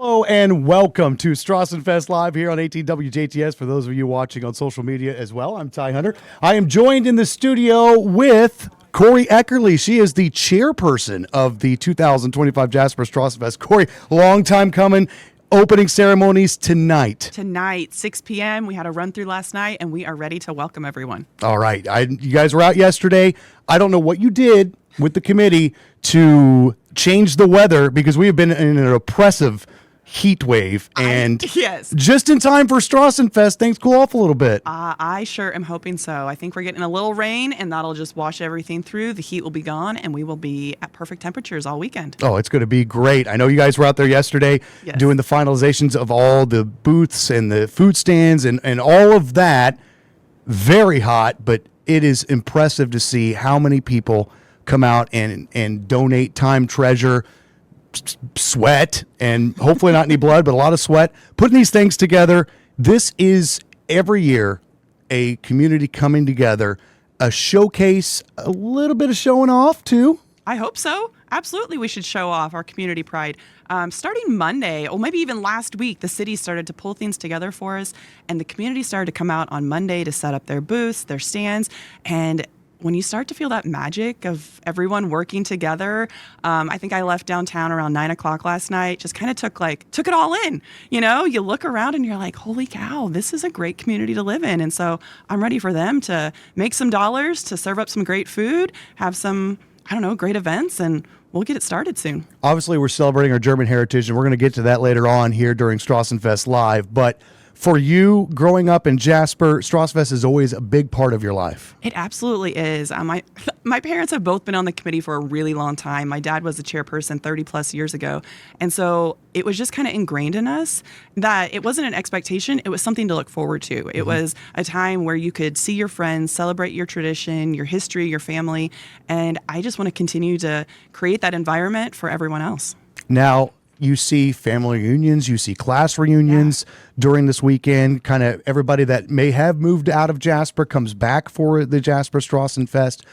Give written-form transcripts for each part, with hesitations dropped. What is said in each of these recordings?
Hello and welcome to Strassenfest Live here on 18WJTS. For those of you watching on social media as well, I'm Ty Hunter. I am joined in the studio with Corie Eckerle. She is the chairperson of the 2025 Jasper Strassenfest. Corie, long time coming. Opening ceremonies tonight. Tonight, 6 p.m. We had a run through last night, and we are ready to welcome everyone. All right. You guys were out yesterday. I don't know what you did with the committee to change the weather because we have been in an oppressive heat wave, and yes, just in time for Strassenfest, things cool off a little bit. I sure am hoping so. I think we're getting a little rain, and that'll just wash everything through. The heat will be gone, and we will be at perfect temperatures all weekend. Oh, it's going to be great. I know you guys were out there yesterday doing the finalizations of all the booths and the food stands and all of that. Very hot, but it is impressive to see how many people come out and donate time, treasure, sweat, and hopefully not any blood, but a lot of sweat, putting these things together. This is every year a community coming together, a showcase, a little bit of showing off too. I hope so. Absolutely, we should show off our community pride. Starting Monday, or maybe even last week, the city started to pull things together for us, and the community started to come out on Monday to set up their booths, their stands, and when you start to feel that magic of everyone working together, I think I left downtown around 9 o'clock last night, just kind of took it all in. You know, you look around and you're like, holy cow, this is a great community to live in. And so I'm ready for them to make some dollars, to serve up some great food, have some, great events, and we'll get it started soon. Obviously, we're celebrating our German heritage, and we're going to get to that later on here during Strassenfest Live. But for you, growing up in Jasper, Strassenfest is always a big part of your life. It absolutely is. My parents have both been on the committee for a really long time. My dad was the chairperson 30 plus years ago. And so it was just kind of ingrained in us that it wasn't an expectation. It was something to look forward to. It was a time where you could see your friends, celebrate your tradition, your history, your family. And I just want to continue to create that environment for everyone else. Now, you see family reunions, you see class reunions during this weekend. Kind of everybody that may have moved out of Jasper comes back for the Jasper Strassenfest.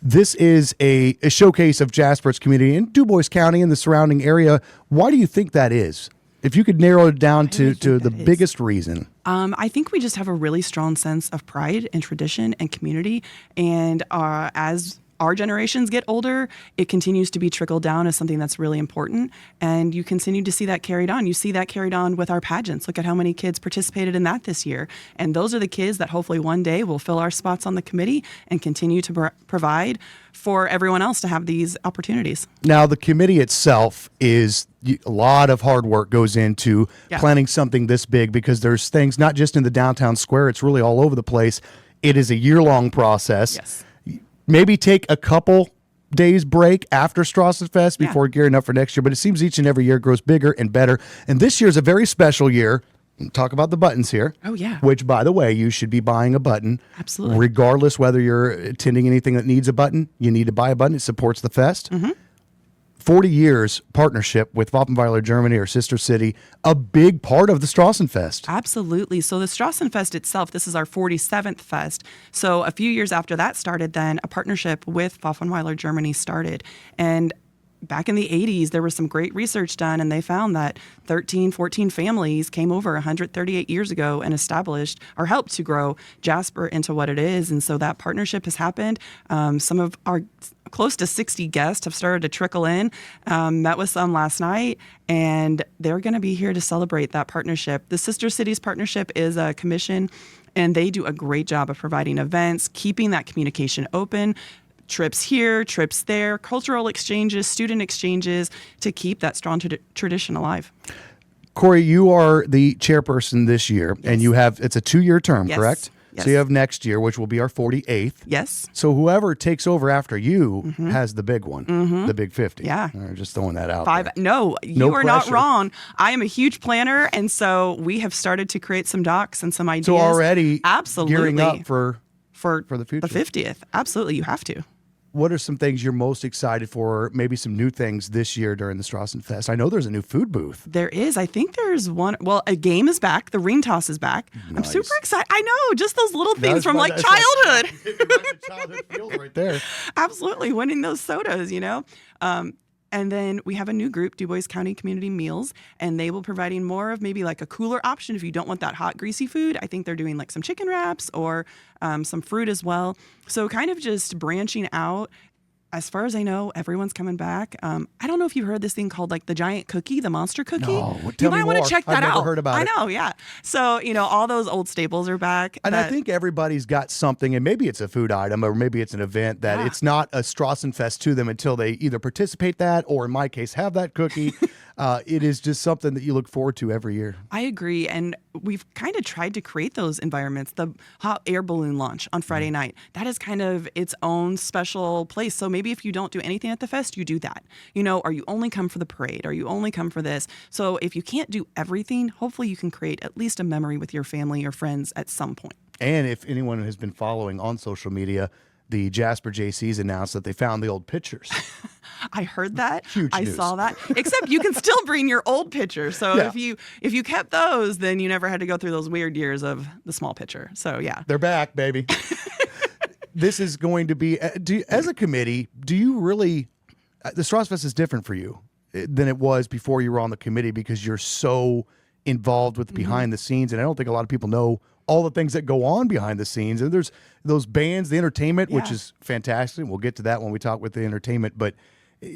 This is a showcase of Jasper's community in DuBois County and the surrounding area. Why do you think that is? If you could narrow it down to the biggest reason. I think we just have a really strong sense of pride and tradition and community. And as our generations get older, it continues to be trickled down as something that's really important. And you continue to see that carried on. You see that carried on with our pageants. Look at how many kids participated in that this year. And those are the kids that hopefully one day will fill our spots on the committee and continue to provide for everyone else to have these opportunities. Now, the committee itself is a lot of hard work goes into planning something this big, because there's things not just in the downtown square, it's really all over the place. It is a year-long process. Yes. Maybe take a couple days break after Strassenfest before gearing up for next year. But it seems each and every year grows bigger and better. And this year is a very special year. Talk about the buttons here. Oh, yeah. Which, by the way, you should be buying a button. Absolutely. Regardless whether you're attending anything that needs a button, you need to buy a button. It supports the fest. 40 years partnership with Waffenweiler, Germany, our sister city, a big part of the Strassenfest. Absolutely. So the Strassenfest itself, this is our 47th fest. So a few years after that started, then a partnership with Waffenweiler, Germany started. And back in the 80s, there was some great research done, and they found that 13, 14 families came over 138 years ago and established or helped to grow Jasper into what it is. And so that partnership has happened. Some of our close to 60 guests have started to trickle in. Met with some last night, and they're going to be here to celebrate that partnership. The Sister Cities Partnership is a commission, and they do a great job of providing events, keeping that communication open, trips here, trips there, cultural exchanges, student exchanges, to keep that strong tradition alive. Corie, you are the chairperson this year, and it's a 2-year term, correct? Yes. So you have next year, which will be our 48th. Yes. So whoever takes over after you has the big one, the big 50. Yeah. Just throwing that out. No, you are not wrong. I am a huge planner, and so we have started to create some docs and some ideas. So already absolutely gearing up for the future. The 50th. Absolutely, you have to. What are some things you're most excited for, maybe some new things this year during the Strassenfest? I know there's a new food booth. There is. I think there's one. Well, a game is back. The ring toss is back. Nice. I'm super excited. I know, just those little things from childhood. Childhood feels right there. Absolutely. Winning those sodas, And then we have a new group, Du Bois County Community Meals, and they will providing more of maybe like a cooler option if you don't want that hot, greasy food. I think they're doing like some chicken wraps or some fruit as well. So kind of just branching out. As far as I know, everyone's coming back. I don't know if you've heard this thing called like the giant cookie, the monster cookie. No, you might want to check that out. I've never heard about it. I know, yeah. So, all those old staples are back. And I think everybody's got something, and maybe it's a food item or maybe it's an event that it's not a Strassenfest to them until they either participate that or, in my case, have that cookie. It is just something that you look forward to every year. I agree. And we've kind of tried to create those environments. The hot air balloon launch on Friday night, that is kind of its own special place. So maybe if you don't do anything at the fest, you do that. Or you only come for the parade, or you only come for this. So if you can't do everything, hopefully you can create at least a memory with your family or friends at some point. And if anyone has been following on social media, the Jasper JCs announced that they found the old pictures. I heard that. Huge I news. saw that. Except you can still bring your old picture. So if you kept those, then you never had to go through those weird years of the small picture. So yeah. They're back, baby. This is going to be, as a committee, do you really, the Strassenfest is different for you than it was before you were on the committee because you're so involved with behind the scenes. And I don't think a lot of people know all the things that go on behind the scenes. And there's those bands, the entertainment, which is fantastic. We'll get to that when we talk with the entertainment. But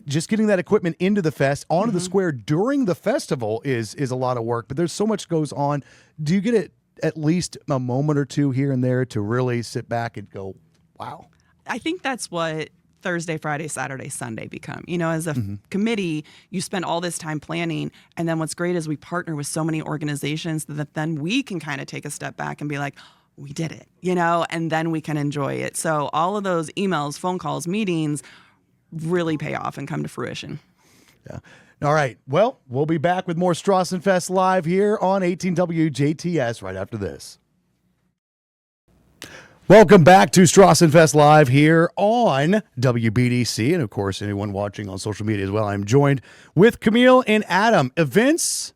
just getting that equipment into the fest, onto the square during the festival is a lot of work. But there's so much goes on. Do you get at least a moment or two here and there to really sit back and go, wow? I think that's what Thursday, Friday, Saturday, Sunday become. As a committee, you spend all this time planning. And then what's great is we partner with so many organizations that then we can kind of take a step back and be like, we did it, and then we can enjoy it. So all of those emails, phone calls, meetings really pay off and come to fruition. Yeah. All right. Well, we'll be back with more Strassenfest live here on 18WJTS right after this. Welcome back to Strassenfest Live here on WBDC. And, of course, anyone watching on social media as well. I'm joined with Camille and Adam. Events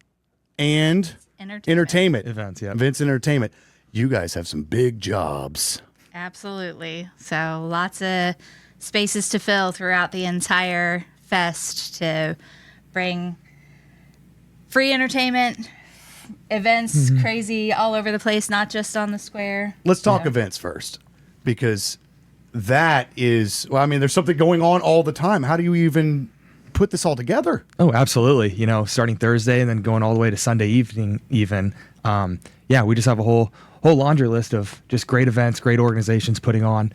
and entertainment. Events, yeah. Events and entertainment. You guys have some big jobs. Absolutely. So lots of spaces to fill throughout the entire fest to bring free entertainment, events, crazy all over the place, not just on the square. Let's talk events first, because that is, there's something going on all the time. How do you even put this all together? Oh, absolutely. Starting Thursday and then going all the way to Sunday evening even. We just have a whole laundry list of just great events, great organizations putting on,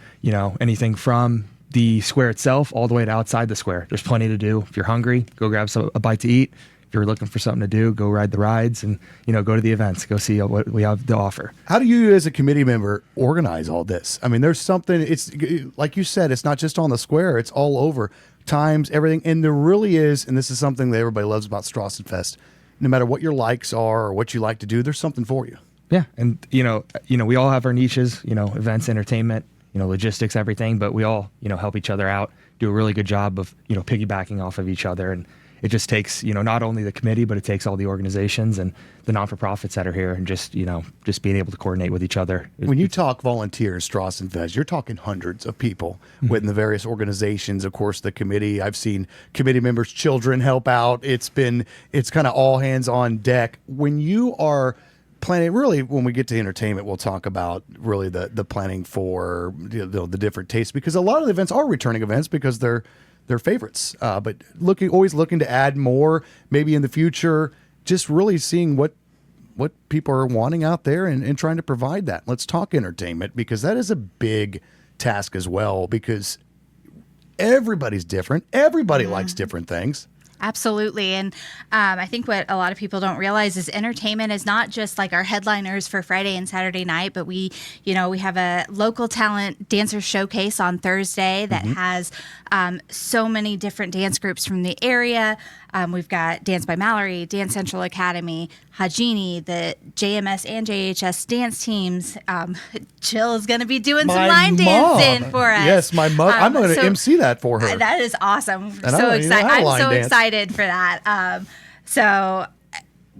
anything from the square itself all the way to outside the square. There's plenty to do. If you're hungry, go grab a bite to eat. If you're looking for something to do, go ride the rides and, go to the events, go see what we have to offer. How do you as a committee member organize all this? There's something, it's like you said, it's not just on the square, it's all over, times, everything. And there really is, and this is something that everybody loves about Strassenfest, no matter what your likes are or what you like to do, there's something for you. Yeah. And, we all have our niches, events, entertainment, logistics, everything, but we all, help each other out, do a really good job of, piggybacking off of each other. And it just takes, not only the committee, but it takes all the organizations and the non-for-profits that are here and just being able to coordinate with each other. When you talk volunteers, Strassenfest, you're talking hundreds of people within the various organizations. Of course, the committee, I've seen committee members' children help out. It's kind of all hands on deck. When you are planning, really, when we get to entertainment, we'll talk about really the planning for the different tastes, because a lot of the events are returning events because they're favorites, but always looking to add more, maybe in the future, just really seeing what people are wanting out there and trying to provide that. Let's talk entertainment, because that is a big task as well, because everybody's different. Everybody likes different things. Absolutely. And I think what a lot of people don't realize is entertainment is not just like our headliners for Friday and Saturday night, but we have a local talent dancer showcase on Thursday that has so many different dance groups from the area. We've got Dance by Mallory, Dance Central Academy, Hajini, the JMS and JHS dance teams. Jill is going to be doing some line dancing for us. Yes, my mom. I'm going to MC that for her. That is awesome. And so excited! I'm so dance. Excited for that. So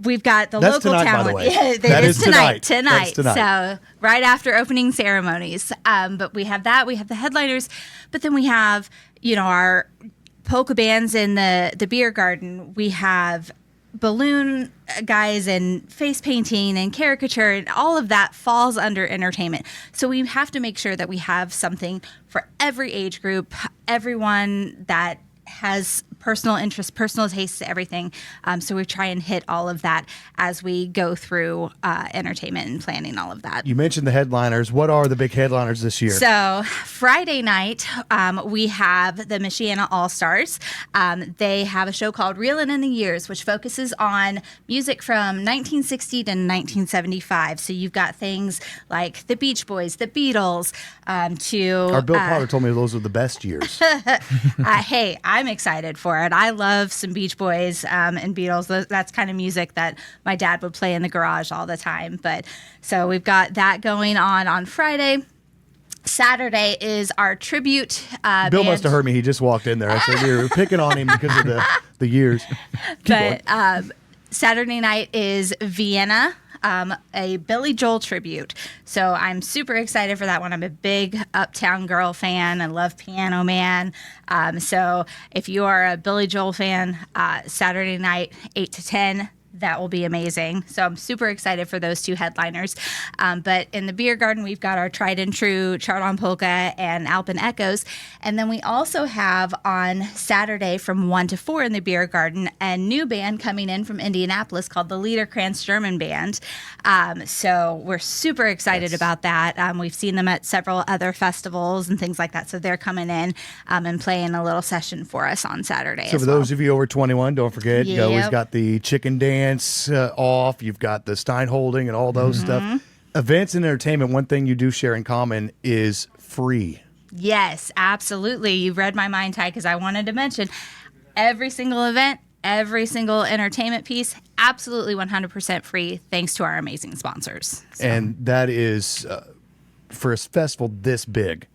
we've got the local tonight, talent. By the way. Yeah, that is tonight. Tonight. So right after opening ceremonies. But we have that. We have the headliners. But then we have our polka bands in the beer garden. We have balloon guys and face painting and caricature, and all of that falls under entertainment. So we have to make sure that we have something for every age group, everyone that has personal interest, personal taste to everything. So we try and hit all of that as we go through entertainment and planning all of that. You mentioned the headliners. What are the big headliners this year? So Friday night, we have the Michiana All-Stars. They have a show called Reelin' in the Years, which focuses on music from 1960 to 1975. So you've got things like the Beach Boys, the Beatles, Our Bill Potter told me those are the best years. Hey, I'm excited for it. I love some Beach Boys and Beatles. That's kind of music that my dad would play in the garage all the time. But so we've got that going on Friday. Saturday is our tribute Bill band. must have heard me. He just walked in there. I said we were picking on him because of the years. But Saturday night is Vienna, a Billy Joel tribute. So I'm super excited for that one. I'm a big Uptown Girl fan. I love Piano Man. So if you are a Billy Joel fan, Saturday night, 8 to 10, that will be amazing. So I'm super excited for those two headliners. But in the beer garden, we've got our tried and true Chardon Polka and Alpen Echoes. And then we also have on Saturday from 1 to 4 in the beer garden a new band coming in from Indianapolis called the Liederkranz German Band. So we're super excited about that. We've seen them at several other festivals and things like that. So they're coming in and playing a little session for us on Saturday. So for those of you over 21, don't forget, you always got the chicken dance off. You've got the Stein holding and all those stuff. Events and entertainment, one thing you do share in common is free. Yes, absolutely. You read my mind, Ty, because I wanted to mention every single event, every single entertainment piece, absolutely 100% free, thanks to our amazing sponsors. So. And that is, for a festival this big,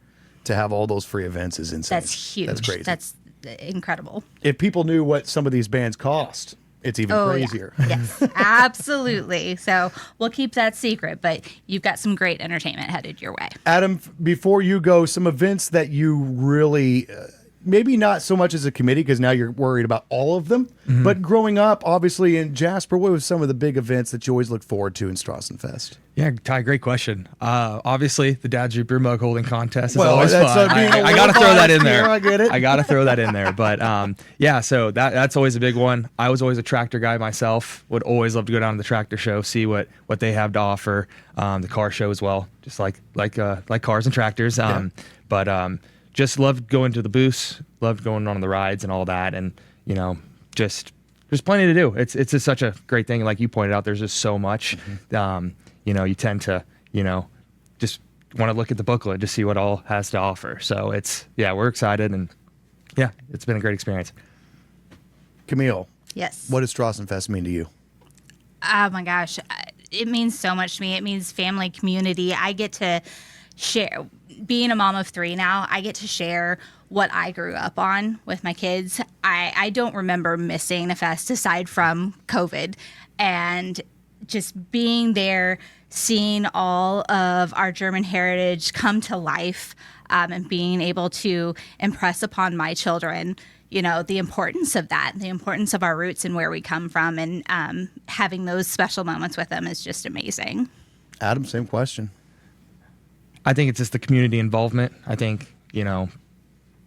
to have all those free events is insane. That's huge. That's crazy. That's incredible. If people knew what some of these bands cost, it's even crazier. Yeah. Yes, absolutely. So we'll keep that secret, but you've got some great entertainment headed your way. Adam, before you go, some events that you really, maybe not so much as a committee, because now you're worried about all of them, but growing up, obviously, in Jasper, what was some of the big events that you always look forward to in Strassenfest? Yeah, Ty, great question. Obviously, the Dad's Root Beer Mug holding contest is Well, always that's fun. being a I got to little throw that biased in there. here, I get it. I got to throw that in there. But yeah, so that's always a big one. I was always a tractor guy myself. Would always love to go down to the tractor show, see what they have to offer. The car show as well, just like cars and tractors. But just loved going to the booths, loved going on the rides and all that, and just there's plenty to do. It's just such a great thing. Like you pointed out, there's just so much. You tend to just want to look at the booklet to see what all has to offer. So we're excited, and yeah, it's been a great experience. Camille. Yes. What does Strassenfest mean to you? Oh my gosh, it means so much to me. It means family, community. I get to share, being a mom of 3 now, I get to share what I grew up on with my kids. I don't remember missing a fest aside from COVID, and just being there, seeing all of our German heritage come to life, and being able to impress upon my children, the importance of that, the importance of our roots and where we come from, and having those special moments with them is just amazing. Adam, same question. I think it's just the community involvement. I think,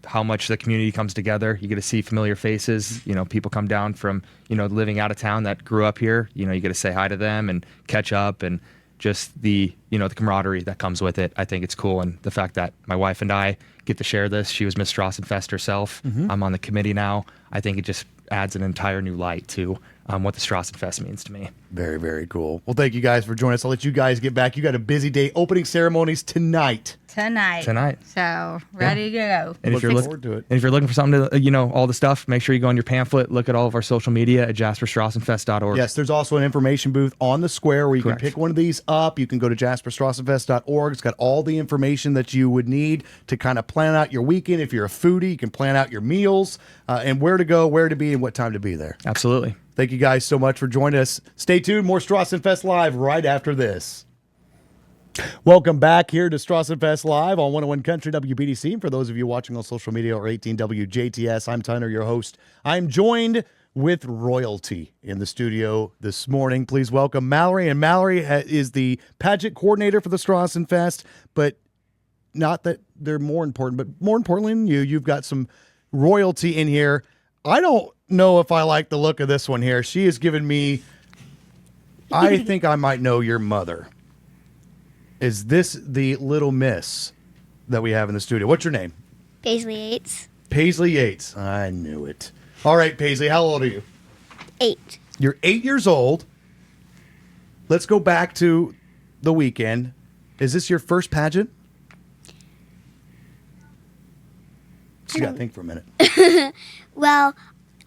how much the community comes together. You get to see familiar faces. People come down from, living out of town that grew up here. You get to say hi to them and catch up, and just the, the camaraderie that comes with it. I think it's cool. And the fact that my wife and I get to share this. She was Miss Strassenfest herself. I'm on the committee now. I think it just adds an entire new light to what the Strassenfest means to me. Very, very cool. Well, thank you guys for joining us. I'll let you guys get back. You got a busy day. Opening ceremonies tonight. So ready to go. And if you're forward to it. And if you're looking for something to, all the stuff, make sure you go on your pamphlet, look at all of our social media at jasperstrassenfest.org. Yes, there's also an information booth on the square where you Correct. can pick one of these up. You can go to jasperstrassenfest.org. It's got all the information that you would need to kind of plan out your weekend. If you're a foodie, you can plan out your meals and where to go, where to be, and what time to be there. Absolutely. Thank you guys so much for joining us. Stay tuned. More Strassenfest Live right after this. Welcome back here to Strassenfest Live on 101 Country WBDC. And for those of you watching on social media or 18WJTS, I'm Tyner, your host. I'm joined with royalty in the studio this morning. Please welcome Mallory. And Mallory is the pageant coordinator for the Strassenfest, but not that they're more important, but more importantly than you've got some royalty in here. I don't know if I like the look of this one here. She has given me, I think I might know your mother. Is this the little miss that we have in the studio? What's your name? Paislee Yates. Paislee Yates. I knew it. All right, Paislee, how old are you? 8. You're 8 years old. Let's go back to the weekend. Is this your first pageant? You got to think for a minute. Well,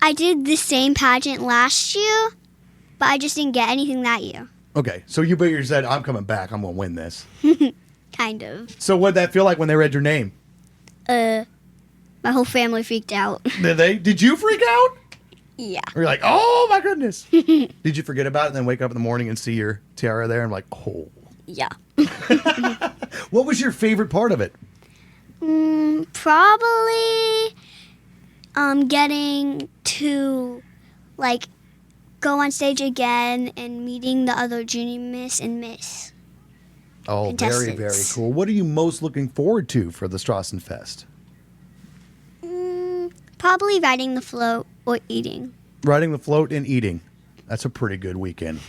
I did the same pageant last year, but I just didn't get anything that year. Okay, so you said, I'm coming back. I'm going to win this. Kind of. So what'd that feel like when they read your name? My whole family freaked out. Did they? Did you freak out? Yeah. Or you're like, oh my goodness. Did you forget about it and then wake up in the morning and see your tiara there and like, oh. Yeah. What was your favorite part of it? Probably getting to, like, go on stage again and meeting the other junior miss and miss. Oh, very, very cool. What are you most looking forward to for the Strassenfest? Probably riding the float or eating. Riding the float and eating. That's a pretty good weekend.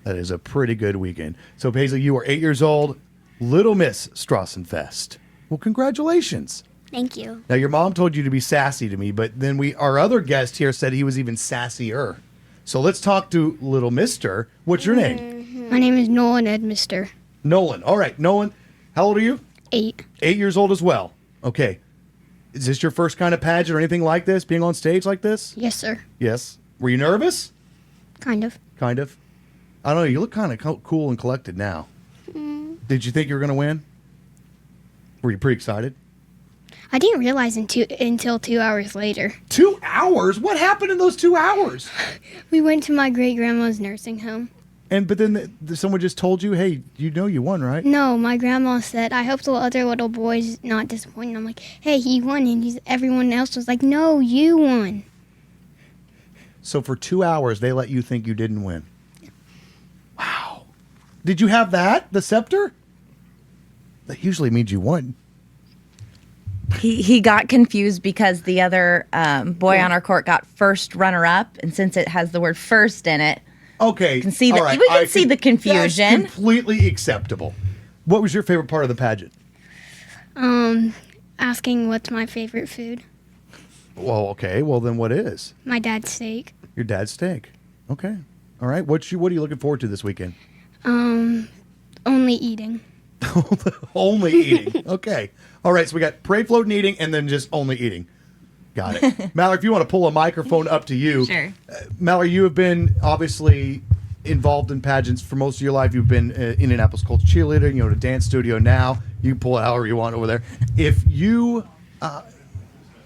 That is a pretty good weekend. So, Paislee, you are 8 years old. Little Miss Strassenfest. Well, congratulations. Thank you. Now, your mom told you to be sassy to me, but then our other guest here said he was even sassier. So let's talk to Little Mister. What's your name? My name is Nolan Edmister. Nolan. All right, Nolan. How old are you? 8. 8 years old as well. Okay. Is this your first kind of pageant or anything like this, being on stage like this? Yes, sir. Yes. Were you nervous? Kind of. Kind of. I don't know. You look kind of cool and collected now. Did you think you were going to win? Were you pretty excited? I didn't realize until 2 hours later. 2 hours? What happened in those 2 hours? We went to my great-grandma's nursing home. But then someone just told you, hey, you won, right? No, my grandma said, I hope the other little boy's not disappointed. I'm like, hey, he won. And everyone else was like, no, you won. So for 2 hours, they let you think you didn't win. Wow. Did you have that? The scepter? That usually means you won. He got confused because the other boy on our court got first runner-up, and since it has the word first in it, okay, we can see all right. we can see the confusion. That's completely acceptable. What was your favorite part of the pageant? Asking what's my favorite food. Well, okay. Well, then what is? My dad's steak. Your dad's steak. Okay. All right. What are you looking forward to this weekend? Only eating. Only eating. Okay. All right. So we got parade, float, and eating, and then just only eating. Got it. Mallory, if you want to pull a microphone up to you. Sure. Mallory, you have been obviously involved in pageants for most of your life. You've been Indianapolis Colts cheerleader. You know, to dance studio now. You can pull it however you want over there. If you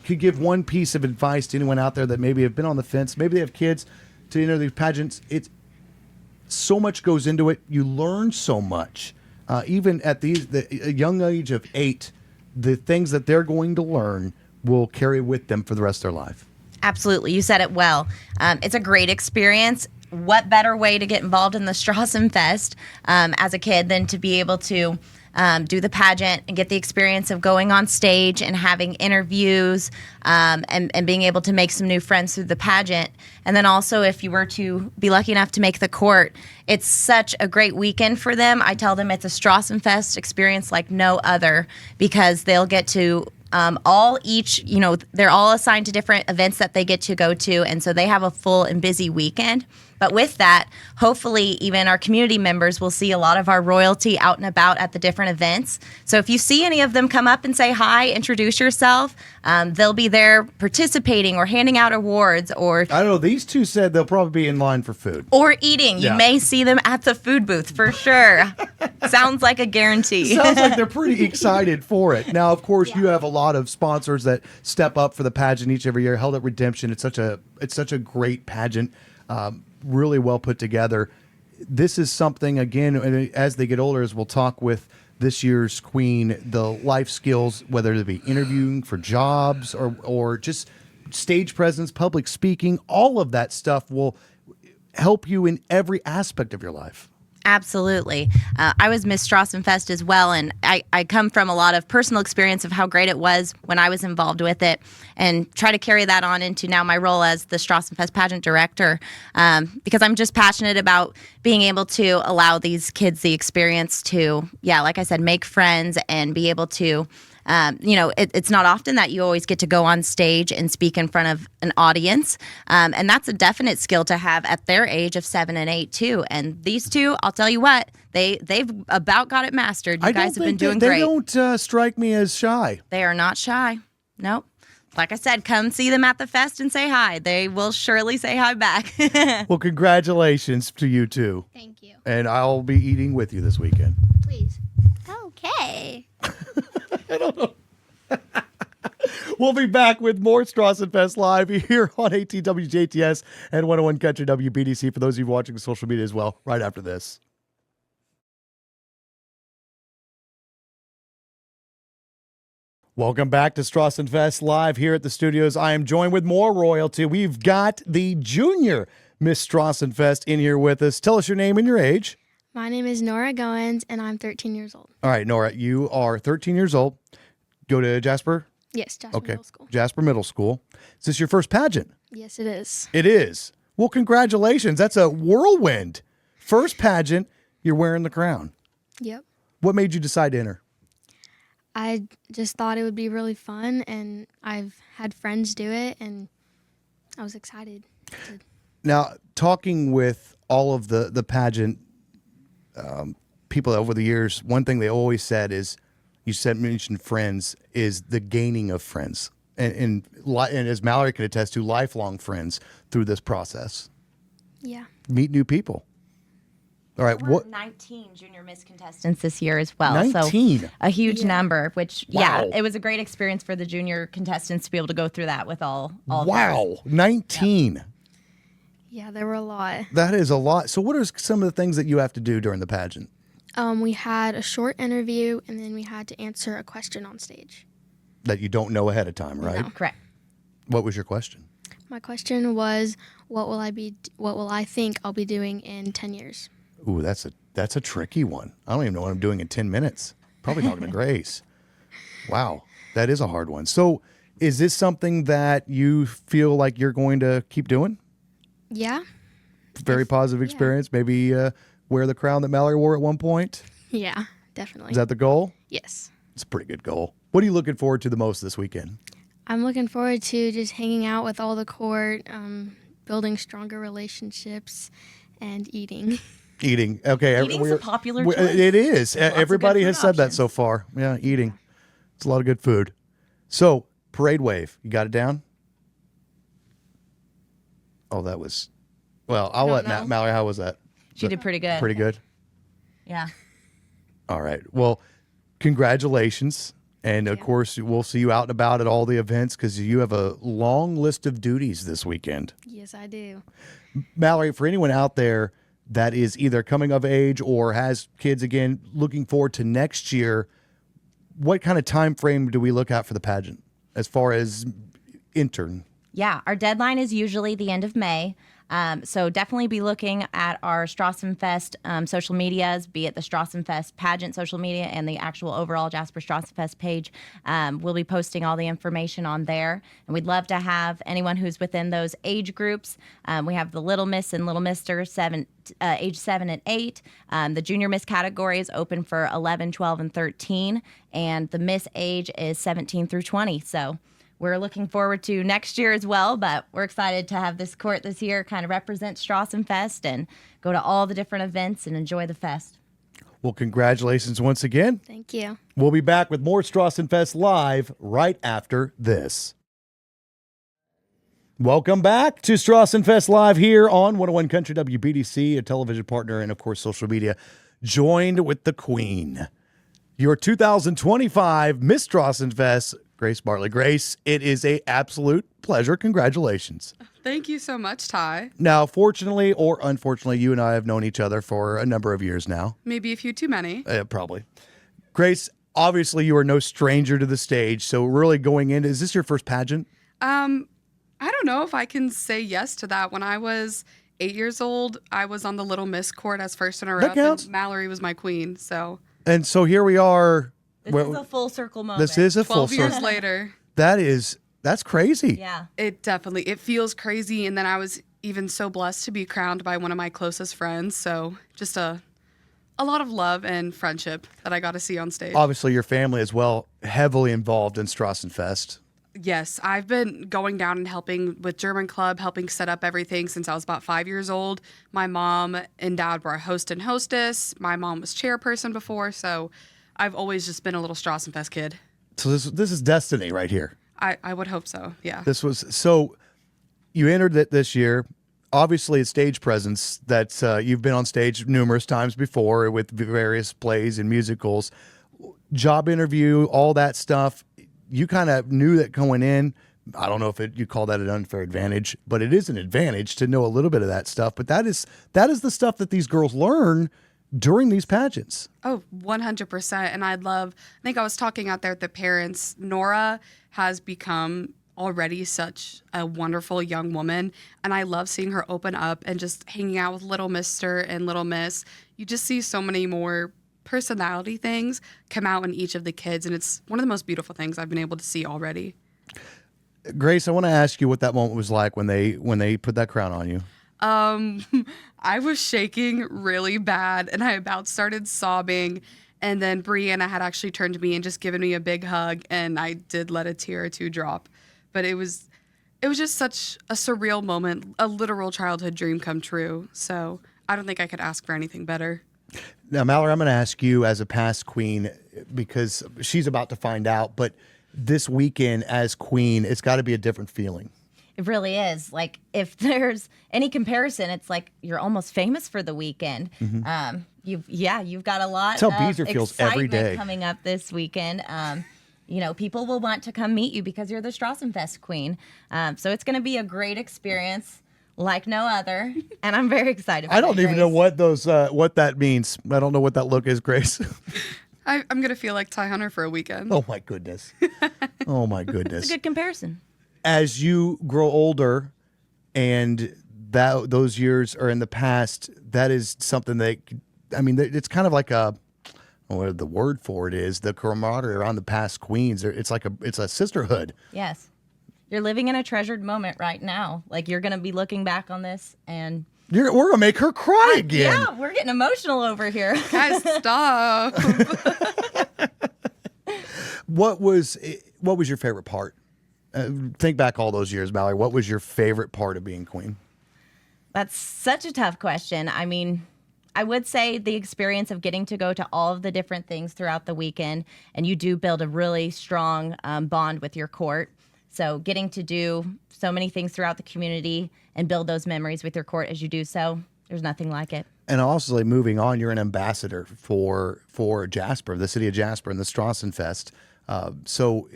could give one piece of advice to anyone out there that maybe have been on the fence, maybe they have kids to enter these pageants, it's so much goes into it. You learn so much. Even at the young age of 8, the things that they're going to learn will carry with them for the rest of their life. Absolutely. You said it well. It's a great experience. What better way to get involved in the Strassenfest as a kid than to be able to do the pageant and get the experience of going on stage and having interviews and being able to make some new friends through the pageant. And then also, if you were to be lucky enough to make the court, it's such a great weekend for them. I tell them it's a Strassenfest experience like no other because they'll get to they're all assigned to different events that they get to go to. And so they have a full and busy weekend. But with that, hopefully even our community members will see a lot of our royalty out and about at the different events. So if you see any of them come up and say hi, introduce yourself, they'll be there participating or handing out awards or... I don't know. These two said they'll probably be in line for food. Or eating. Yeah. You may see them at the food booth for sure. Sounds like a guarantee. Sounds like they're pretty excited for it. Now, of course, you have a lot of sponsors that step up for the pageant each every year. Held at Redemption. It's such a great pageant. Really well put together. this is something, again, as they get older, as we'll talk with this year's queen, the life skills, whether it be interviewing for jobs or just stage presence, public speaking, all of that stuff will help you in every aspect of your life. Absolutely. I was Miss Strassenfest as well, and I come from a lot of personal experience of how great it was when I was involved with it, and try to carry that on into now my role as the Strassenfest pageant director, because I'm just passionate about being able to allow these kids the experience to, like I said, make friends and be able to it's not often that you always get to go on stage and speak in front of an audience. And that's a definite skill to have at their age of 7 and 8 too. And these two, I'll tell you what, they've about got it mastered. You guys have been doing great. They don't strike me as shy. They are not shy. Nope. Like I said, come see them at the fest and say hi. They will surely say hi back. Well, congratulations to you two. Thank you. And I'll be eating with you this weekend. Please. Okay. I don't know. We'll be back with more Strassenfest Live here on ATWJTS and 101 Country WBDC for those of you watching social media as well, right after this. Welcome back to Strassenfest Live here at the studios. I am joined with more royalty. We've got the junior Miss Strassenfest in here with us. Tell us your name and your age. My name is Nora Goins, and I'm 13 years old. All right, Nora, you are 13 years old. Go to Jasper? Yes, Jasper Middle School. Jasper Middle School. Is this your first pageant? Yes, it is. It is. Well, congratulations. That's a whirlwind. First pageant, you're wearing the crown. Yep. What made you decide to enter? I just thought it would be really fun, and I've had friends do it, and I was excited. Now, talking with all of the pageant people over the years, one thing they always said is, mentioned friends, is the gaining of friends. And as Mallory can attest to, lifelong friends through this process. Yeah. Meet new people. All right. We're 19 junior Miss contestants this year as well. 19. So a huge number, which, wow. It was a great experience for the junior contestants to be able to go through that with all wow. 19. Yep. Yeah, there were a lot. That is a lot. So what are some of the things that you have to do during the pageant? We had a short interview, and then we had to answer a question on stage. That you don't know ahead of time, right? No. Correct. What was your question? My question was, what will I think I'll be doing in 10 years? Ooh, that's a tricky one. I don't even know what I'm doing in 10 minutes. Probably talking to Grace. Wow, that is a hard one. So is this something that you feel like you're going to keep doing? Yeah. Very positive experience. Maybe wear the crown that Mallory wore at one point? Yeah, definitely. Is that the goal? Yes. It's a pretty good goal. What are you looking forward to the most this weekend? I'm looking forward to just hanging out with all the court, building stronger relationships, and eating. Eating's a popular choice. It is. Lots Everybody has said that options. so far. Yeah, eating. It's a lot of good food. So, parade wave. You got it down? Oh, that was... Well, I'll let Mallory, how was that? She did pretty good. Pretty good? Yeah. All right. Well, congratulations. And, of course, we'll see you out and about at all the events because you have a long list of duties this weekend. Yes, I do. Mallory, for anyone out there that is either coming of age or has kids, again, looking forward to next year, what kind of time frame do we look at for the pageant as far as intern? Yeah, our deadline is usually the end of May. So definitely be looking at our Strassenfest social medias, be it the Strassenfest pageant social media and the actual overall Jasper Strassenfest page. We'll be posting all the information on there. And we'd love to have anyone who's within those age groups. We have the Little Miss and Little Mister, age 7 and 8. The Junior Miss category is open for 11, 12, and 13. And the Miss age is 17 through 20. So we're looking forward to next year as well, but we're excited to have this court this year kind of represent Strassenfest and go to all the different events and enjoy the fest. Well, congratulations once again. Thank you. We'll be back with more Strassenfest Live right after this. Welcome back to Strassenfest Live here on 101 Country WBDC, a television partner, and, of course, social media. Joined with the Queen, your 2025 Miss Strassenfest, Grace Bartley. Grace, it is a absolute pleasure. Congratulations. Thank you so much, Ty. Now, fortunately or unfortunately, you and I have known each other for a number of years now. Maybe a few too many. Probably. Grace, obviously you are no stranger to the stage. So really going into, is this your first pageant? I don't know if I can say yes to that. When I was 8 years old, I was on the Little Miss court as first runner-up, and Mallory was my queen. And so here we are. This is a full circle moment. This is a full 12 circle. years later. That's crazy. Yeah. It feels crazy. And then I was even so blessed to be crowned by one of my closest friends. So just a lot of love and friendship that I got to see on stage. Obviously, your family as well, heavily involved in Strassenfest. Yes, I've been going down and helping with German Club, helping set up everything since I was about 5 years old. My mom and dad were a host and hostess. My mom was chairperson before, so I've always just been a little Strassenfest kid. So this is destiny right here. I would hope so, yeah. So you entered it this year. Obviously, a stage presence that you've been on stage numerous times before with various plays and musicals. Job interview, all that stuff. You kind of knew that going in. I don't know if you call that an unfair advantage, but it is an advantage to know a little bit of that stuff. But that is the stuff that these girls learn during these pageants. Oh, 100%. And I think I was talking out there with the parents. Nora has become already such a wonderful young woman. And I love seeing her open up and just hanging out with Little Mister and Little Miss. You just see so many more personality things come out in each of the kids. And it's one of the most beautiful things I've been able to see already. Grace, I want to ask you what that moment was like when they put that crown on you. I was shaking really bad and I about started sobbing. And then Brianna had actually turned to me and just given me a big hug. And I did let a tear or two drop. But it was just such a surreal moment, a literal childhood dream come true. So I don't think I could ask for anything better. Now, Mallory, I'm going to ask you as a past queen, because she's about to find out, but this weekend as queen, it's got to be a different feeling. It really is. Like, if there's any comparison, it's like you're almost famous for the weekend. Mm-hmm. You've got a lot That's how of Beezer feels every excitement day coming up this weekend. People will want to come meet you because you're the Strassenfest queen. So it's going to be a great experience like no other, and I'm very excited about it. I don't even know what that means. I don't know what that look is, Grace. I'm going to feel like Ty Hunter for a weekend. Oh, my goodness. Oh, my goodness. It's a good comparison. As you grow older and those years are in the past, that is something that, it's kind of like what the word for it is, the camaraderie around the past queens. It's a sisterhood. Yes. You're living in a treasured moment right now. Like, you're going to be looking back on this and we're going to make her cry again. Yeah, we're getting emotional over here. Guys, stop. What was your favorite part? Think back all those years, Mallory. What was your favorite part of being queen? That's such a tough question. I mean, I would say the experience of getting to go to all of the different things throughout the weekend, and you do build a really strong bond with your court. So getting to do so many things throughout the community and build those memories with your court as you do so, there's nothing like it. And also, moving on, you're an ambassador for Jasper, the city of Jasper, and the Strassenfest. So,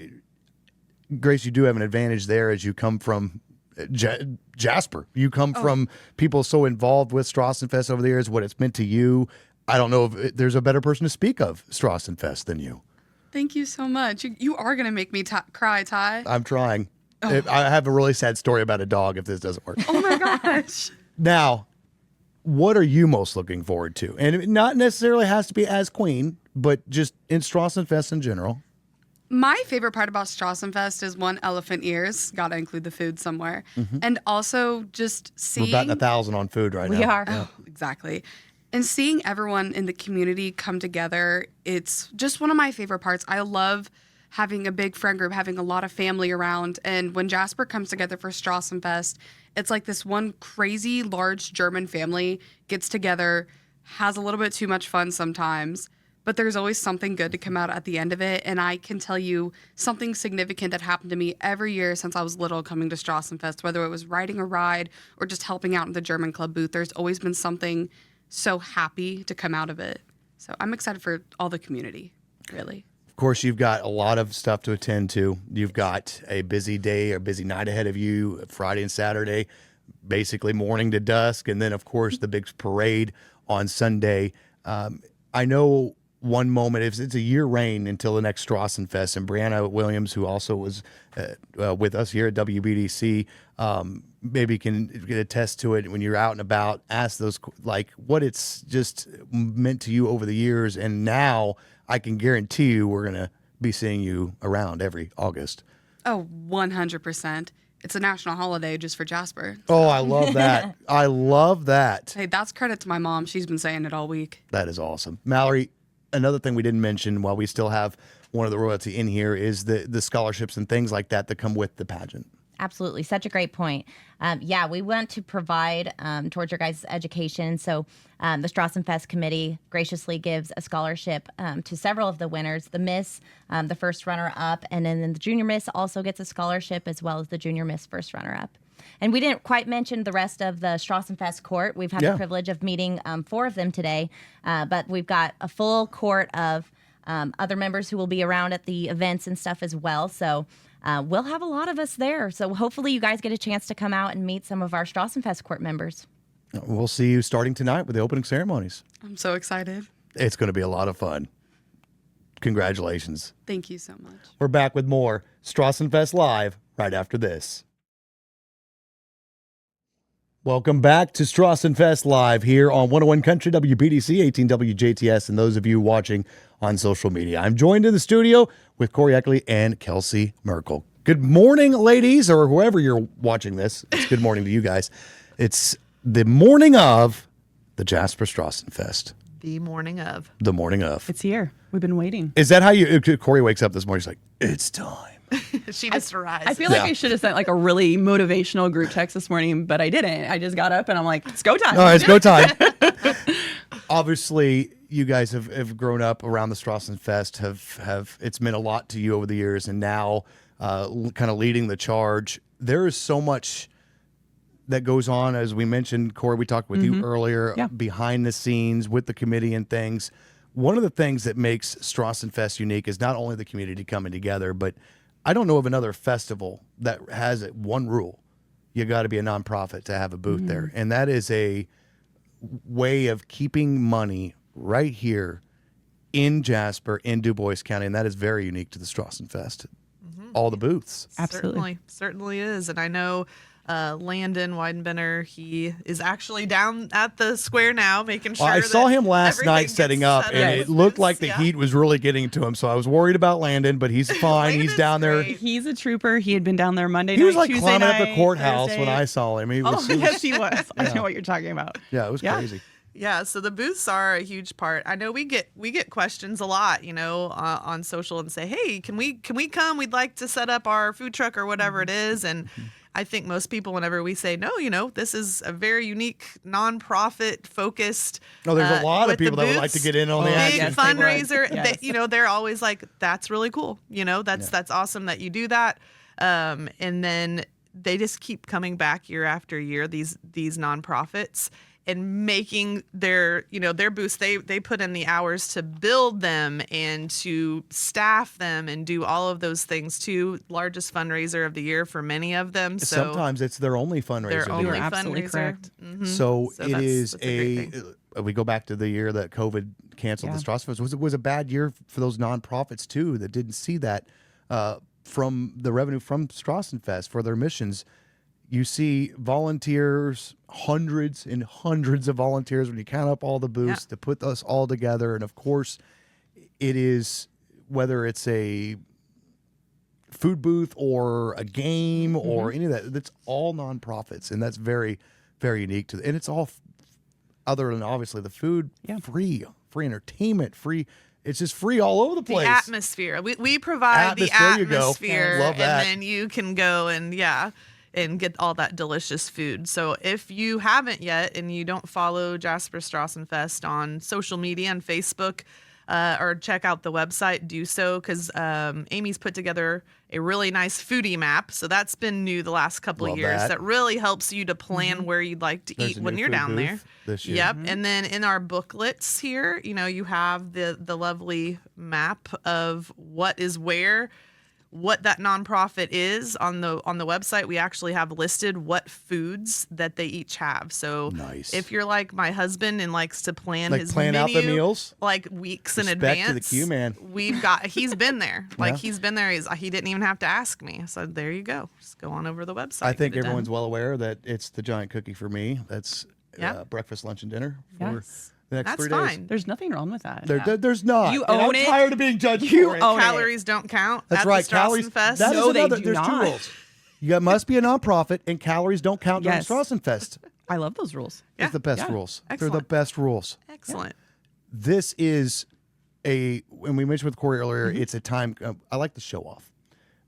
Grace, you do have an advantage there as you come from Jasper. You come from people so involved with Strassenfest over the years, what it's meant to you. I don't know if there's a better person to speak of Strassenfest than you. Thank you so much. You are going to make me cry, Ty. I'm trying. Oh. I have a really sad story about a dog if this doesn't work. Oh, my gosh. Now, what are you most looking forward to? And it not necessarily has to be as queen, but just in Strassenfest in general. My favorite part about Strassenfest is elephant ears. Got to include the food somewhere. Mm-hmm. And also just seeing... We're batting 1,000 on food right now. We are. Oh, exactly. And seeing everyone in the community come together, it's just one of my favorite parts. I love having a big friend group, having a lot of family around. And when Jasper comes together for Strassenfest, it's like this one crazy large German family gets together, has a little bit too much fun sometimes, but there's always something good to come out at the end of it. And I can tell you something significant that happened to me every year since I was little coming to Strassenfest, whether it was riding a ride or just helping out in the German Club booth. There's always been something so happy to come out of it. So I'm excited for all the community, really. course, you've got a lot of stuff to attend to. You've got a busy day or busy night ahead of you, Friday and Saturday, basically morning to dusk. And then, of course, the big parade on Sunday. I know one moment, it's a year rain until the next Strassenfest. And Brianna Williams, who also was with us here at WBDC, maybe can attest to it when you're out and about, ask those, like, what it's just meant to you over the years. And now I can guarantee you we're going to be seeing you around every August. Oh, 100%. It's a national holiday just for Jasper. Oh, I love that. I love that. Hey, that's credit to my mom. She's been saying it all week. That is awesome. Mallory, another thing we didn't mention while we still have one of the royalty in here is the scholarships and things like that come with the pageant. Absolutely. Such a great point. We want to provide towards your guys' education. So the Strassenfest committee graciously gives a scholarship to several of the winners. The Miss, the first runner-up, and then the Junior Miss also gets a scholarship, as well as the Junior Miss first runner-up. And we didn't quite mention the rest of the Strassenfest court. We've had the privilege of meeting 4 of them today, but we've got a full court of other members who will be around at the events and stuff as well. So we'll have a lot of us there. So hopefully you guys get a chance to come out and meet some of our Strassenfest court members. We'll see you starting tonight with the opening ceremonies. I'm so excited. It's going to be a lot of fun. Congratulations. Thank you so much. We're back with more Strassenfest Live right after this. Welcome back to Strassenfest Live here on 101 Country, WBDC, 18 WJTS, and those of you watching on social media. I'm joined in the studio with Corie Eckerle and Kelsey Merkel. Good morning, ladies, or whoever you're watching this. It's good morning to you guys. It's the morning of the Jasper Strassenfest. The morning of. The morning of. It's here. We've been waiting. Is that how Corie wakes up this morning? She's like, it's time. She just arrives. I feel like I should have sent like a really motivational group text this morning, but I didn't. I just got up and I'm like, it's go time. All right, it's go time. Obviously, you guys have grown up around the Strassenfest, have it's meant a lot to you over the years, and now kind of leading the charge. There is so much that goes on, as we mentioned, Corie, we talked with you earlier, behind the scenes with the committee and things. One of the things that makes Strassenfest unique is not only the community coming together, but I don't know of another festival that has one rule. You got to be a nonprofit to have a booth there. And that is a way of keeping money right here in Jasper, in Du Bois County. And that is very unique to the Strassenfest. All the booths. Absolutely. Certainly is. And I know Landon Weidenbender, he is actually down at the square now, making sure. I saw him last night everything setting gets up, set and up it with looked booths. like the heat was really getting to him. So I was worried about Landon, but he's fine. He's Landon's down there. great. He's a trooper. He had been down there Monday night, He was like Tuesday climbing up the night, courthouse Thursday. when I saw him. He was, Yes, he was. I know what you're talking about. yeah, it was crazy. Yeah, so the booths are a huge part. I know we get questions a lot, on social and say, hey, can we come? We'd like to set up our food truck or whatever it is. And I think most people, whenever we say no, this is a very unique nonprofit focused. Oh, there's a lot of with the people that would like to booths, get in on the big action. Yes, they would. fundraiser. Yes. They're always like, that's really cool. That's awesome that you do that. And then they just keep coming back year after year. These nonprofits. And making their booths, they put in the hours to build them and to staff them and do all of those things too. Largest fundraiser of the year for many of them. So Sometimes it's their only fundraiser. their of the only year. absolutely fundraiser. correct. So it that's is a great thing. we go back to the year that COVID canceled the Strassenfest. It was a bad year for those nonprofits too that didn't see that from the revenue from Strassenfest for their missions. You see volunteers, hundreds and hundreds of volunteers when you count up all the booths to put us all together. And of course, it is whether it's a food booth or a game or any of that, that's all nonprofits. And that's very, very unique to and it's all other than obviously the food, free entertainment, free. It's just free all over the place. The atmosphere. We provide the There you go. atmosphere, Love that. and then you can go and get all that delicious food. So if you haven't yet and you don't follow Jasper Strassenfest on social media and Facebook, or check out the website, do so, because Amy's put together a really nice foodie map. So that's been new the last couple of years. That really helps you to plan where you'd like to eat when you're down there. This year. Yep. And then in our booklets here, you have the lovely map of what is where, what that nonprofit is on the website. We actually have listed what foods that they each have. So nice. If you're like my husband and likes to plan his plan menu, out the meals like weeks in Respect advance, to the queue, man. he's been there. He's been there. He didn't even have to ask me. So there you go. Just go on over to the website. I think everyone's well aware that it's the giant cookie for me. That's breakfast, lunch, and dinner for the next 3 days. Fine. There's nothing wrong with that. There's not. You And own I'm it. tired of being judged You for it. own it. Calories don't count. That's at right. The Calories. Strassenfest. That is No, they another. do There's not. 2 rules. You must be a nonprofit, and calories don't count during Yes. Strassenfest. I love those rules. It's the best rules. They're the Excellent. best rules. Excellent. This is when we mentioned with Corie earlier, it's a time. I like to show off.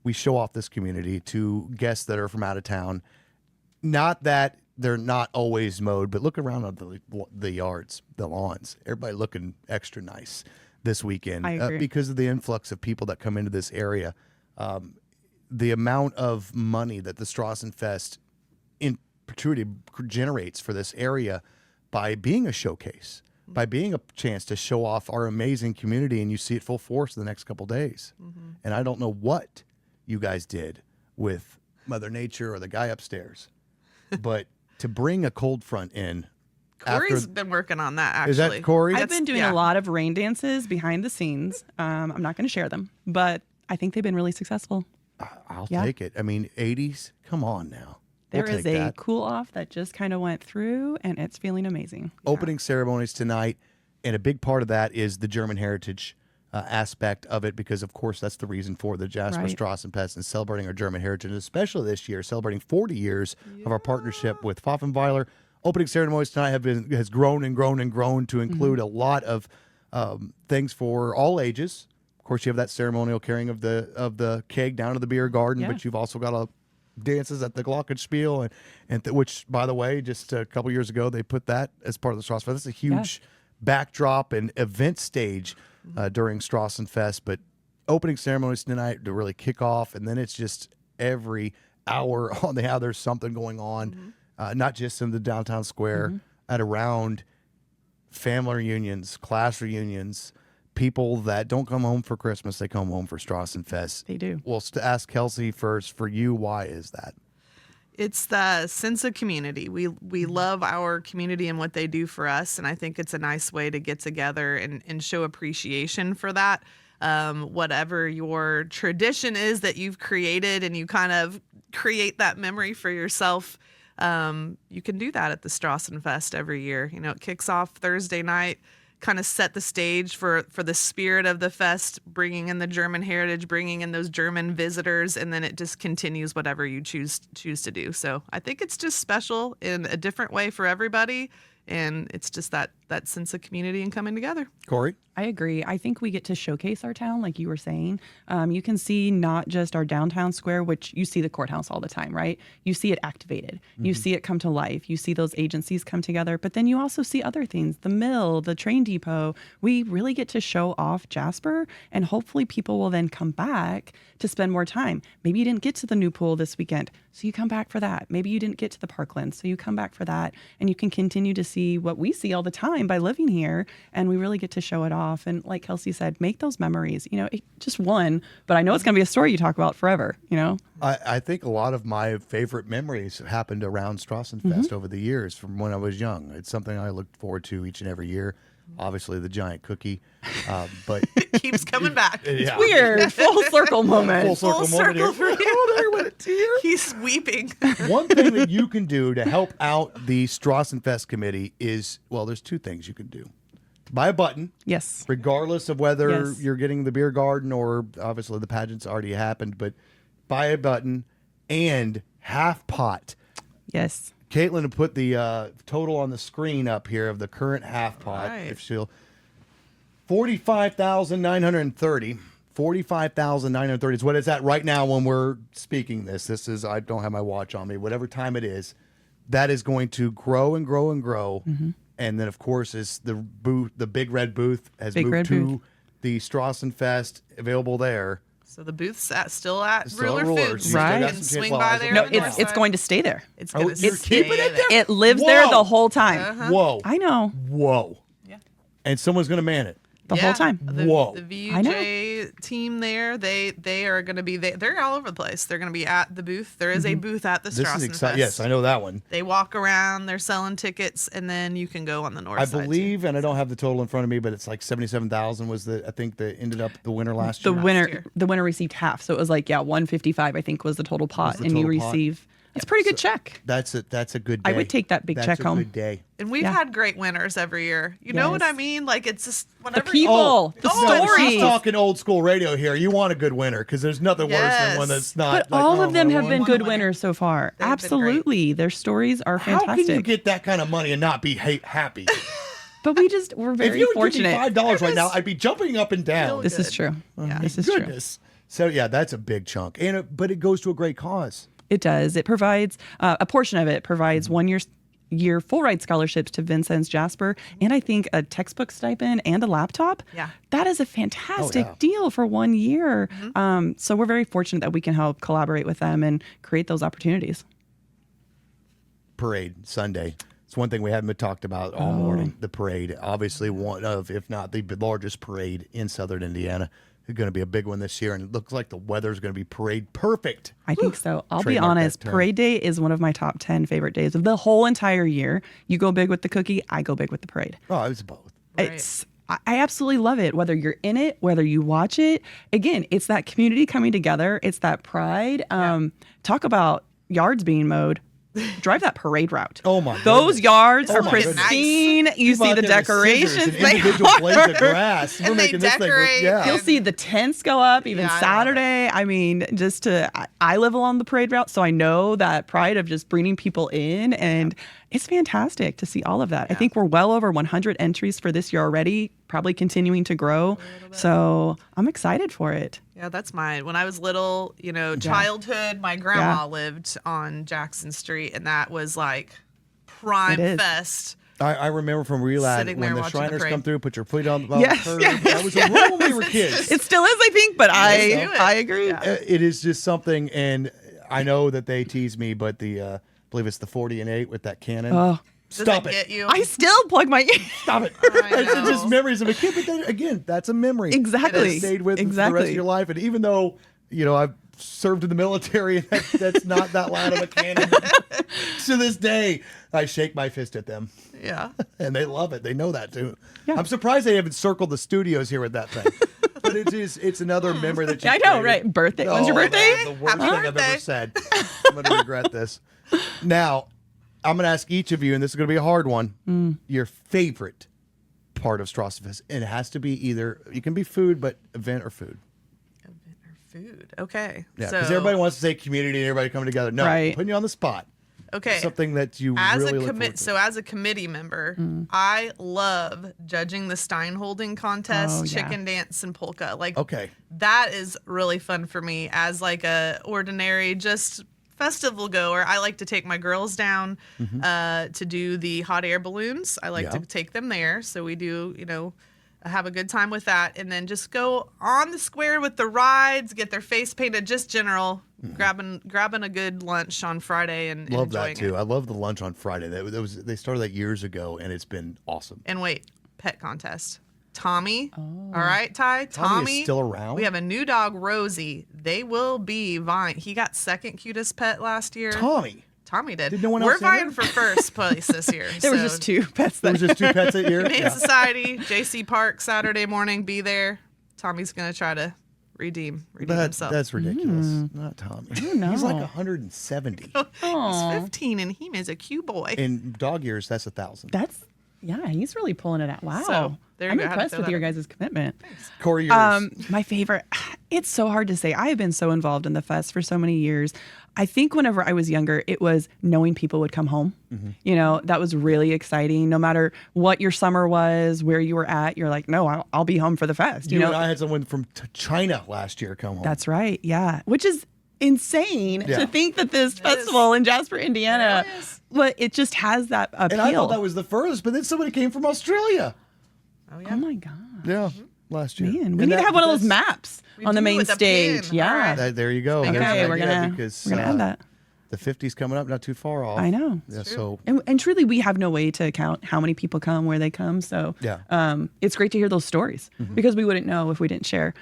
We show off this community to guests that are from out of town. Not that they're not always mowed, but look around at the yards, the lawns. Everybody looking extra nice this weekend I agree. because of the influx of people that come into this area. The amount of money that the Strassenfest in perpetuity generates for this area by being a showcase, by being a chance to show off our amazing community, and you see it full force in the next couple days. And I don't know what you guys did with Mother Nature or the guy upstairs, but to bring a cold front in. Corey's been working on that, actually. Is that Corie? I've been doing a lot of rain dances behind the scenes. I'm not going to share them, but I think they've been really successful. I'll take it. I mean, 80s, come on now. There We'll is take a that. cool off that just kind of went through, and it's feeling amazing. Opening ceremonies tonight, and a big part of that is the German heritage aspect of it, because of course that's the reason for the Jasper Strassenfest and celebrating our German heritage, especially this year, celebrating 40 years of our partnership with Pfaffenweiler. Opening ceremonies tonight has grown and grown and grown to include a lot of things for all ages. Of course, you have that ceremonial carrying of the keg down to the beer garden, but you've also got dances at the Glockenspiel, and which, by the way, just a couple years ago they put that as part of the Strassenfest. That's a huge backdrop and event stage during Strassenfest. But opening ceremonies tonight to really kick off, and then it's just every hour on the hour there's something going on, not just in the downtown square, at around family reunions, class reunions. People that don't come home for Christmas, they come home for Strassenfest. They do. Well, to ask Kelsey first, for you, why is that? It's the sense of community. We love our community and what they do for us, and I think it's a nice way to get together and show appreciation for that. Whatever your tradition is that you've created, and you kind of create that memory for yourself, you can do that at the Strassenfest every year. It kicks off Thursday night, kind of set the stage for the spirit of the fest, bringing in the German heritage, bringing in those German visitors, and then it just continues whatever you choose to do. So I think it's just special in a different way for everybody, and it's just that sense of community and coming together. Corie? I agree. I think we get to showcase our town, like you were saying. You can see not just our downtown square, which you see the courthouse all the time, right? You see it activated. You see it come to life. You see those agencies come together. But then you also see other things, the mill, the train depot. We really get to show off Jasper, and hopefully people will then come back to spend more time. Maybe you didn't get to the new pool this weekend, so you come back for that. Maybe you didn't get to the Parkland, so you come back for that. And you can continue to see what we see all the time by living here, and we really get to show it off. And like Kelsey said, make those memories. Just one, but I know it's going to be a story you talk about forever. I think a lot of my favorite memories happened around Strassenfest over the years from when I was young. It's something I look forward to each and every year. Obviously, the giant cookie, but It keeps coming back. yeah. Weird. Full circle moment. Full circle moment here. for you. Oh, there went a tear. He's weeping. One thing that you can do to help out the Strassenfest committee is, well, there's 2 things you can do. Buy a button. Yes. Regardless of whether Yes. you're getting the beer garden or obviously the pageant's already happened, but buy a button and half pot. Yes. Caitlin will put the total on the screen up here of the current half pot. Right. If she'll 45,930. 45,930 is what it's at right now when we're speaking this. This is, I don't have my watch on me, whatever time it is. That is going to grow and grow and grow. And then, of course, is the booth. The big red booth has Big moved red to booth. the Strassenfest, available there. So the booth's still at Still at Ruler Ruler. Foods. You Right. You got can some swing chance. by Well, there. No, on the it's north going side. to stay there. It's Oh, going to you're stay keeping it there? It lives there Whoa. the whole time. Whoa. I know. Whoa. Yeah. And someone's going to man it. The whole time. Whoa. The I know. VUJ team there, they are going to be they're all over the place. They're going to be at the booth. There is a booth at the This is Strassenfest. exciting. Yes, I know that one. They walk around, they're selling tickets, and then you can go on the north I side. believe, and I don't have the total in front of me, but it's like 77,000 was I think they ended up the winner last The year. winner, the winner received half, so it was like 155. I think was the total pot, the and you total pot. receive. That's a pretty good check. That's a good day. I would take that big That's check a home. good day. And we've Yeah. had great winners every year. You know what Yes. I mean? Like it's just The whenever people, the No, stories. she's talking old school radio here. You want a good winner because there's nothing worse than one Yes. that's not. But like, all oh, of them I have won. been good winner. winners so far. They've been great. Absolutely. Their stories are How fantastic. can you get that kind of money and not be happy? But we're if very you would fortunate. give me $5 right now, I'd be jumping up and down. This is true. This is true. Goodness. So yeah, that's a big chunk, but it goes to a great cause. It does. It provides a portion of it provides 1 year full ride scholarships to Vincennes Jasper, and I think a textbook stipend and a laptop. Yeah. That is a fantastic yeah. deal for 1 year. So we're very fortunate that we can help collaborate with them and create those opportunities. Parade Sunday. It's one thing we haven't talked about all morning. The parade, obviously one of, if not the largest parade in Southern Indiana. It's going to be a big one this year, and it looks like the weather's going to be parade perfect. I think so. I'll be Trademark that honest. term. Parade day is one of my top 10 favorite days of the whole entire year. You go big with the cookie, I go big with the parade. Oh, it was both. Right. I absolutely love it. Whether you're in it, whether you watch it, again, it's that community coming together. It's that pride. Talk about yards being mowed. Drive that parade route. Oh my! Those goodness. yards Oh are my goodness. pristine. You People see out the there with scissors decorations. and They individual blades of are. grass. We're And they making this thing. decorate. Yeah. You'll see the tents go up even Yeah, I love Saturday. I mean, I live along the parade route, so I know that pride of just bringing people in, and it's fantastic to see all of that. I think we're well over 100 entries for this year already, probably continuing to grow. So I'm excited for it. Yeah, that's mine. When I was little, childhood, my grandma Yeah. lived on Jackson Street, and that was like prime It is. fest. I remember from Relad Sitting when there the watching the Shriners parade. come through, put your feet on the Yes, curb. yes, That was a rule when we were kids. It still is, I think, but do I it. agree. Yeah. It is just something, and I know that they tease me, but I believe it's the 40 and 8 with that cannon. Oh. Does Stop it it! get you? I still plug my ears. Stop it! I It's just know. memories of a kid, but then again, that's a memory. Exactly. That stayed with you for the Exactly. rest of your life, and even though I've served in the military, and that's not that loud of a cannon. To this day, I shake my fist at them. Yeah. And they love it. They know that too. Yeah. I'm surprised they haven't circled the studios here with that thing. But it's another memory that you I know, created. right? Birthday. When's your birthday? The worst Happy thing I've birthday. ever said. I'm going to regret this. Now, I'm going to ask each of you, and this is going to be a hard one, your favorite part of Strassenfest. And it has to be either, you can be food, but event or food. Food. Okay. Yeah, So, because everybody wants to say community and everybody coming together. No, Right. putting you on the spot. okay. Something that you as really a look forward to. so as a committee member, I love judging the Stein holding contest, Oh, yeah. chicken dance, and polka. Like Okay. that is really fun for me as like a ordinary just festival goer. I like to take my girls down to do the hot air balloons. I like Yeah. to take them there. So we do, have a good time with that, and then just go on the square with the rides, get their face painted, just general grabbing a good lunch on Friday and Love enjoying that too. it. I love the lunch on Friday. They started that years ago, and it's been awesome. And wait, pet contest. Tommy. All right, Ty. Tommy is still around? We have a new dog, Rosie. They will be vying. He got second cutest pet last year. Tommy did. Did no one We're else vying enter? for first place this year. There was So, just 2 pets There that was just 2 pets a year. Humane Yeah. Society, JC Park, Saturday morning. Be there. Tommy's gonna try to redeem himself. That's ridiculous. Not Tommy. no. He's like 170. He's 15 and he is a cute boy. In dog years, that's 1,000. he's really pulling it out. Wow. So, there you I'm go. I had to impressed throw with that your out. guys' commitment. Corie, yours. My favorite, it's so hard to say. I have been so involved in the fest for so many years. I think whenever I was younger, it was knowing people would come home. That was really exciting. No matter what your summer was, where you were at, you're like, no, I'll be home for the fest. you and I had someone from China last year come home. That's right. Yeah. Which is insane to think that this festival in Jasper, Indiana, but it just has that appeal. And I thought that was the furthest, but then somebody came from Australia. Oh my God. Yeah, last year. Man, we need to have one of those maps on the main stage. Yeah. Right. There you go. Okay, we're gonna add that. The 50's coming up, not too far off. I know. Yeah, so and truly, we have no way to count how many people come, where they come. So it's great to hear those stories because we wouldn't know if we didn't share.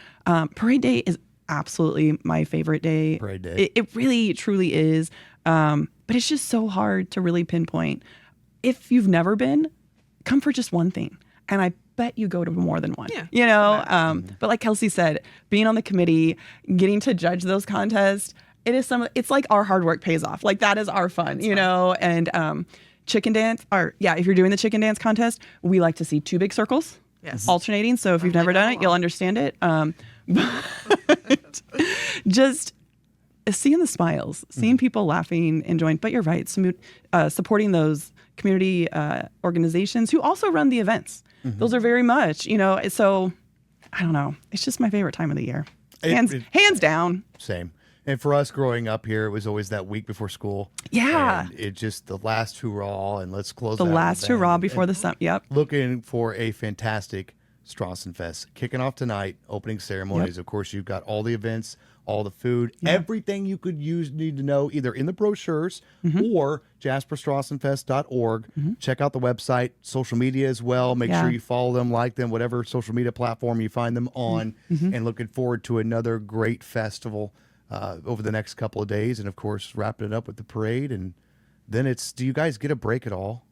Parade Day is absolutely my favorite day. Parade Day. It really, truly is. But it's just so hard to really pinpoint. If you've never been, come for just one thing. And I bet you go to more than one. Yeah. You know? But like Kelsey said, being on the committee, getting to judge those contests, it's like our hard work pays off. Like that is our fun, you know? And chicken dance, if you're doing the chicken dance contest, we like to see 2 big circles alternating. So if you've never done it, you'll understand it. But just seeing the smiles, seeing people laughing, enjoying. But you're right, supporting those community organizations who also run the events. Those are very much, you know. So I don't know. It's just my favorite time of the year, hands down. Same. And for us growing up here, it was always that week before school. Yeah. And it just the last hurrah, and let's close the out last with that. hurrah before the sun. Yep. Looking for a fantastic Strassenfest. Kicking off tonight, opening ceremonies. Of course, you've got all the events, all the food, everything you could need to know either in the brochures or jasperstrassenfest.org. Check out the website, social media as well. Make sure you follow them, like them, whatever social media platform you find them on. And looking forward to another great festival over the next couple of days. And of course, wrapping it up with the parade. And then do you guys get a break at all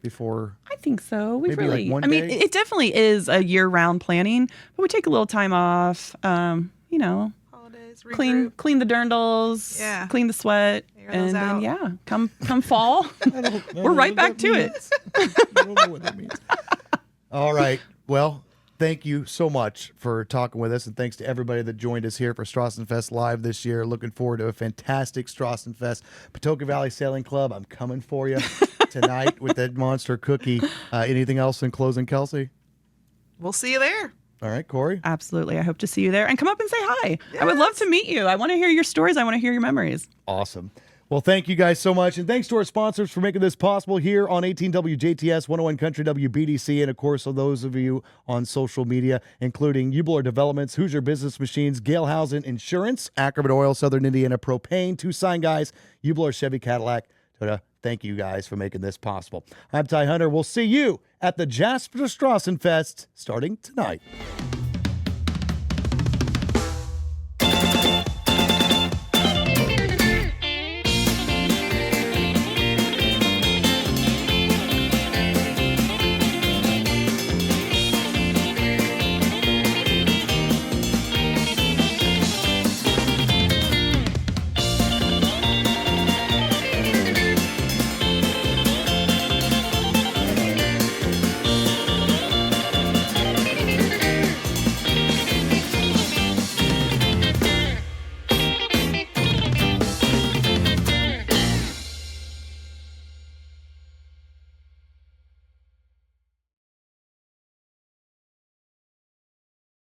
before? I think so. We maybe really, like one I mean, day? it definitely is a year-round planning, but we take a little time off. You know, Holidays, clean the dirndls, clean the sweat, and then come fall, we're right back to it. I don't know what that means. All right. Well, thank you so much for talking with us, and thanks to everybody that joined us here for Strassenfest Live this year. Looking forward to a fantastic Strassenfest. Patoka Valley Sailing Club, I'm coming for you tonight with that monster cookie. Anything else in closing, Kelsey? We'll see you there. All right, Corie? Absolutely. I hope to see you there, and come up and say hi. Yes. I would love to meet you. I want to hear your stories. I want to hear your memories. Awesome. Well, thank you guys so much. And thanks to our sponsors for making this possible here on 18WJTS, 101 Country WBDC, and of course, those of you on social media, including Uebelhor Developments, Hoosier Business Machines, Gehlhausen Insurance, Ackerman Oil, Southern Indiana Propane, Two Sign Guys, Uebelhor Chevy Cadillac. Thank you guys for making this possible. I'm Ty Hunter. We'll see you at the Jasper Strassenfest starting tonight.